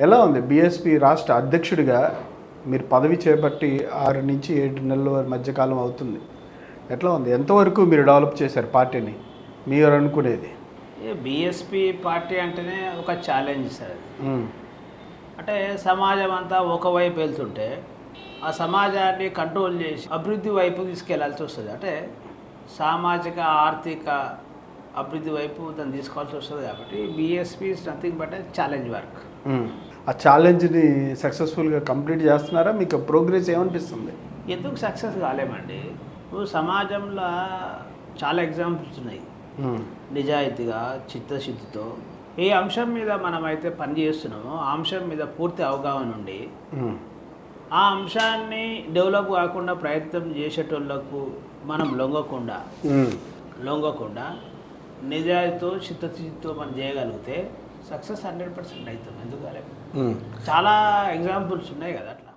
ఎలా ఉంది బీఎస్పీ రాష్ట్ర అధ్యక్షుడిగా మీరు పదవి చేపట్టి 6 నుంచి 7 నెలల మధ్యకాలం అవుతుంది. ఎట్లా ఉంది? ఎంతవరకు మీరు డెవలప్ చేశారు పార్టీని మీరు అనుకునేది? బీఎస్పీ పార్టీ అంటేనే ఒక ఛాలెంజ్ సార్. అంటే సమాజం అంతా ఒకవైపు వెళ్తుంటే ఆ సమాజాన్ని కంట్రోల్ చేసి అభివృద్ధి వైపు తీసుకెళ్లాల్సి వస్తుంది. అంటే సామాజిక ఆర్థిక అభివృద్ధి వైపు దాన్ని తీసుకోవాల్సి వస్తుంది. కాబట్టి BSP is nothing but challenge work. ఆ ఛాలెంజ్ని సక్సెస్ఫుల్గా కంప్లీట్ చేస్తున్నారా? మీకు ప్రోగ్రెస్ ఏమనిపిస్తుంది? ఎందుకు సక్సెస్ కాలేమండి? ఇప్పుడు సమాజంలో చాలా ఎగ్జాంపుల్స్ ఉన్నాయి. నిజాయితీగా చిత్తశుద్ధితో ఏ అంశం మీద మనమైతే పని చేస్తున్నామో ఆ అంశం మీద పూర్తి అవగాహన ఉండి ఆ అంశాన్ని డెవలప్ కాకుండా ప్రయత్నం చేసేటోళ్లకు మనం లొంగకుండా నిజాయితీతో చిత్తశుద్ధితో మనం చేయగలిగితే సక్సెస్ 100% అవుతాం. ఎందుకు కాలేదు? చాలా ఎగ్జాంపుల్స్ ఉన్నాయి కదా అట్లా.